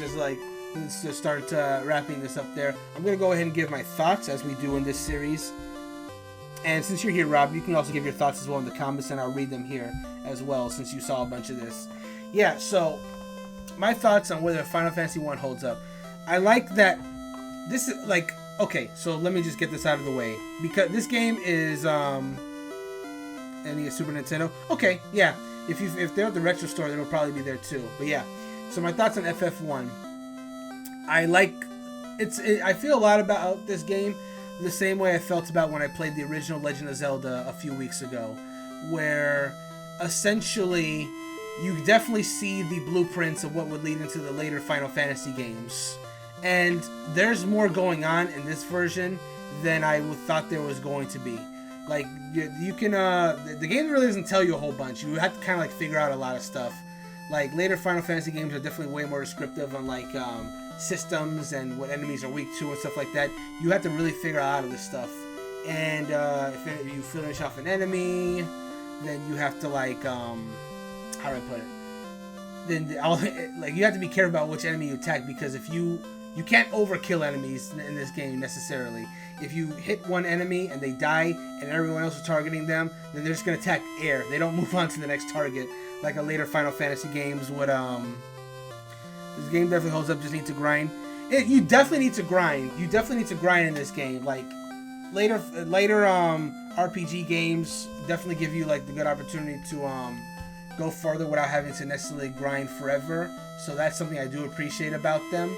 just like, let's just start wrapping this up there. I'm going to go ahead and give my thoughts as we do in this series. And since you're here, Rob, you can also give your thoughts as well in the comments, and I'll read them here as well, since you saw a bunch of this. Yeah, so my thoughts on whether Final Fantasy 1 holds up. I like that this is like, okay, so let me just get this out of the way, because this game is NES Super Nintendo. Okay, yeah, if they're at the retro store, they'll probably be there too. But yeah, so my thoughts on FF1. I feel a lot about this game the same way I felt about when I played the original Legend of Zelda a few weeks ago, where essentially you definitely see the blueprints of what would lead into the later Final Fantasy games. And there's more going on in this version than I thought there was going to be. Like, you can, the game really doesn't tell you a whole bunch. You have to kind of like figure out a lot of stuff. Like, later Final Fantasy games are definitely way more descriptive on like, systems and what enemies are weak to and stuff like that. You have to really figure out of this stuff. And if you finish off an enemy, then you have to like, how do I put it? Then like, you have to be careful about which enemy you attack, because if you can't overkill enemies in this game necessarily. If you hit one enemy and they die and everyone else is targeting them, then they're just gonna attack air. They don't move on to the next target like a later Final Fantasy games would. This game definitely holds up. Just need to grind. You definitely need to grind. You definitely need to grind in this game. Like later RPG games definitely give you like the good opportunity to go further without having to necessarily grind forever. So that's something I do appreciate about them.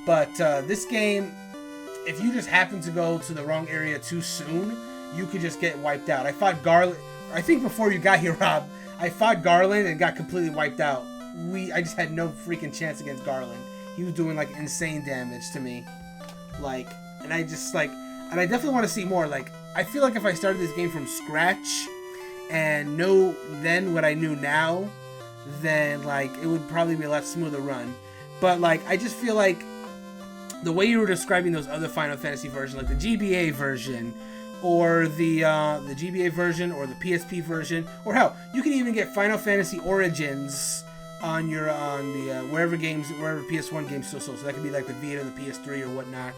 But this game, if you just happen to go to the wrong area too soon, you could just get wiped out. I fought Garland. I think before you got here, Rob, I fought Garland and got completely wiped out. I just had no freaking chance against Garland. He was doing like insane damage to me. Like, and I definitely want to see more. Like, I feel like if I started this game from scratch and know then what I knew now, then like it would probably be a lot smoother run. But like, I just feel like the way you were describing those other Final Fantasy versions, like the GBA version, or the GBA version, or the PSP version, or hell, you can even get Final Fantasy Origins on the wherever PS1 games still sold. So that could be like the Vita, the PS3, or whatnot.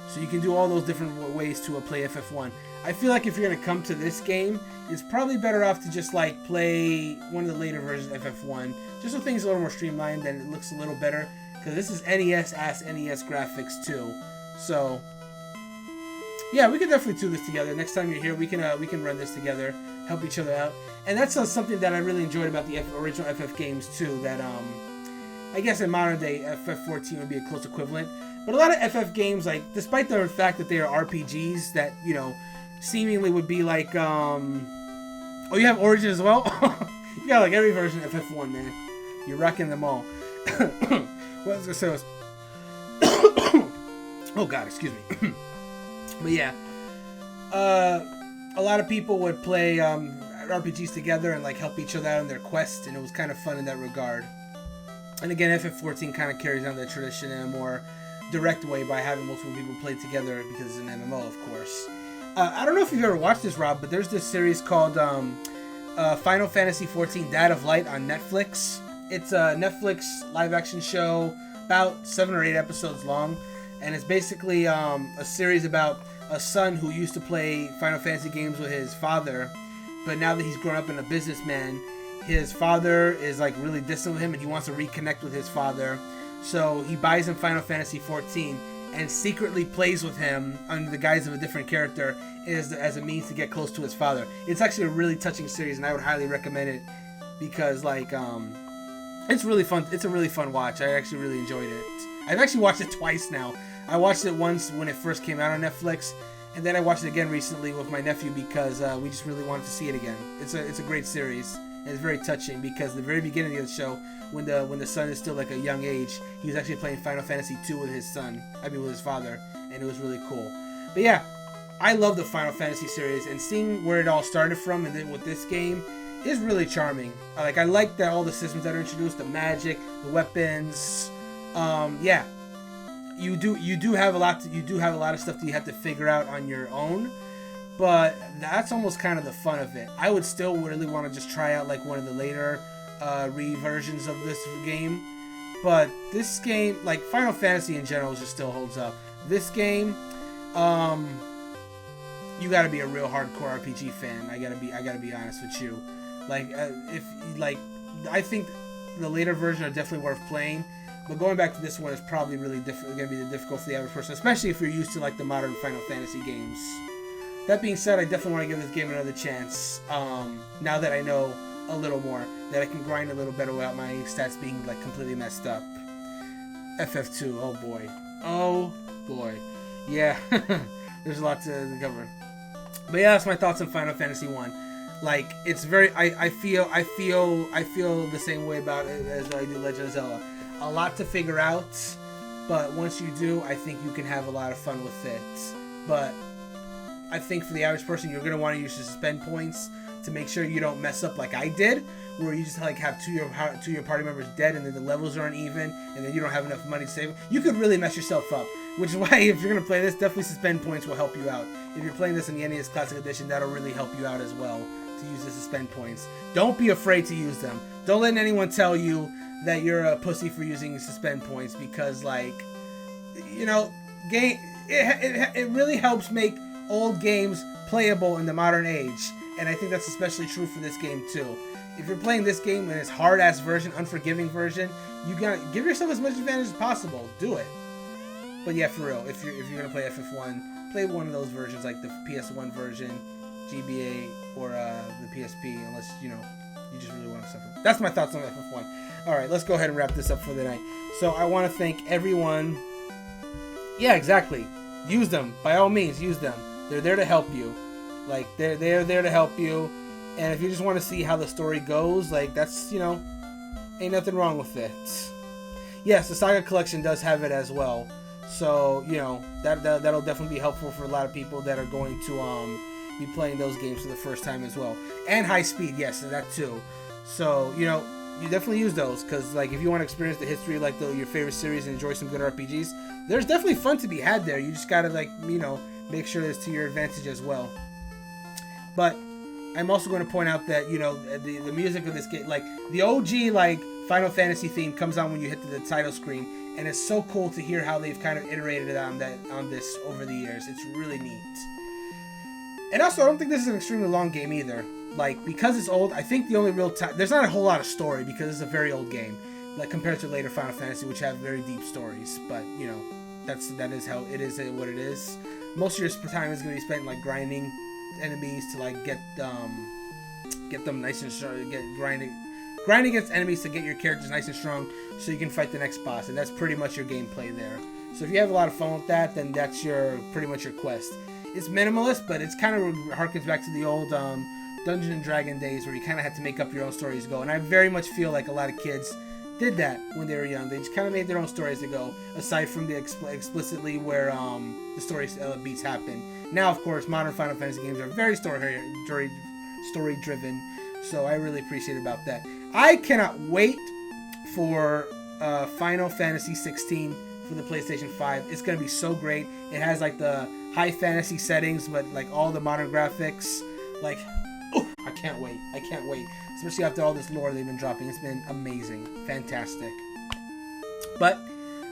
So you can do all those different ways to play FF1. I feel like if you're gonna come to this game, it's probably better off to just like play one of the later versions of FF1, just so things are a little more streamlined and it looks a little better. Because this is NES graphics too. So yeah, we can definitely do this together. Next time you're here, we can run this together, help each other out. And that's something that I really enjoyed about the original FF games too. That I guess in modern day FF14 would be a close equivalent. But a lot of FF games, like, despite the fact that they are RPGs that, you know, seemingly would be like oh, you have Origin as well? You got like every version of FF1, man. You're rocking them all. What was I gonna say? Oh god, excuse me. But yeah, a lot of people would play RPGs together and like help each other out on their quest, and it was kind of fun in that regard. And again, FF14 kind of carries on that tradition in a more direct way by having multiple people play together because it's an MMO, of course. I don't know if you've ever watched this, Rob, but there's this series called Final Fantasy XIV Dad of Light on Netflix. It's a Netflix live-action show, about 7 or 8 episodes long, and it's basically a series about a son who used to play Final Fantasy games with his father, but now that he's grown up and a businessman, his father is like really distant with him and he wants to reconnect with his father. So he buys him Final Fantasy XIV and secretly plays with him under the guise of a different character as a means to get close to his father. It's actually a really touching series, and I would highly recommend it because, like, it's really fun. It's a really fun watch. I actually really enjoyed it. I've actually watched it twice now. I watched it once when it first came out on Netflix, and then I watched it again recently with my nephew because we just really wanted to see it again. It's a great series. And it's very touching because the very beginning of the show, when the son is still like a young age, he was actually playing Final Fantasy II with his son. With his father, and it was really cool. But yeah, I love the Final Fantasy series, and seeing where it all started from, and then with this game, is really charming. Like, I like that all the systems that are introduced, the magic, the weapons. Yeah, you do have a lot of stuff that you have to figure out on your own. But that's almost kind of the fun of it. I would still really want to just try out like one of the later reversions of this game. But this game, like Final Fantasy in general, just still holds up. This game, you gotta be a real hardcore RPG fan. I gotta be honest with you. Like, I think the later versions are definitely worth playing. But going back to this one is probably really gonna be difficult for the average person, especially if you're used to like the modern Final Fantasy games. That being said, I definitely want to give this game another chance. Now that I know a little more, that I can grind a little better without my stats being like completely messed up. FF2, oh boy, yeah. There's a lot to cover. But yeah, that's my thoughts on Final Fantasy 1. Like, it's very, I feel the same way about it as I do Legend of Zelda. A lot to figure out, but once you do, I think you can have a lot of fun with it. But I think for the average person, you're gonna want to use your suspend points to make sure you don't mess up like I did, where you just like have two of your party members dead, and then the levels are uneven, and then you don't have enough money to save them. You could really mess yourself up, which is why if you're gonna play this, definitely suspend points will help you out. If you're playing this in the NES Classic Edition, that'll really help you out as well to use the suspend points. Don't be afraid to use them. Don't let anyone tell you that you're a pussy for using suspend points, because like, you know, it really helps make old games playable in the modern age, and I think that's especially true for this game too. If you're playing this game in its hard-ass version, unforgiving version, you gotta give yourself as much advantage as possible. Do it. But yeah, for real, if you're gonna play FF1, play one of those versions, like the PS1 version, GBA, or the PSP, unless you just really want to suffer. That's my thoughts on FF1. All right, let's go ahead and wrap this up for the night. So I want to thank everyone. Yeah, exactly. Use them. By all means, use them. They're there to help you. Like, they're there to help you. And if you just want to see how the story goes, like, that's, ain't nothing wrong with it. Yes, the Saga Collection does have it as well. So, that'll definitely be helpful for a lot of people that are going to be playing those games for the first time as well. And high speed, yes, that too. So, you definitely use those, because like if you want to experience the history of like your favorite series and enjoy some good RPGs, there's definitely fun to be had there. You just gotta make sure it's to your advantage as well. But I'm also going to point out that the music of this game, like the OG like Final Fantasy theme, comes on when you hit the title screen, and it's so cool to hear how they've kind of iterated on this over the years. It's really neat. And also, I don't think this is an extremely long game either. Like, because it's old, I think the only real time... There's not a whole lot of story, because it's a very old game. Like, compared to later Final Fantasy, which have very deep stories. But, that is how it is what it is. Most of your time is going to be spent, like, grinding enemies to, like, get them nice and strong. Grind against enemies to get your characters nice and strong so you can fight the next boss. And that's pretty much your gameplay there. So if you have a lot of fun with that, then that's pretty much your quest. It's minimalist, but it's kind of harkens back to the old... Dungeons and Dragon days, where you kind of had to make up your own story as you go. And I very much feel like a lot of kids did that when they were young. They just kind of made their own stories to go, aside from the explicitly where the story beats happen. Now, of course, modern Final Fantasy games are very story driven, so I really appreciate about that. I cannot wait for Final Fantasy 16 for the PlayStation 5. It's going to be so great. It has like the high fantasy settings, but like all the modern graphics. Like, I can't wait. Especially after all this lore they've been dropping. It's been amazing. Fantastic. But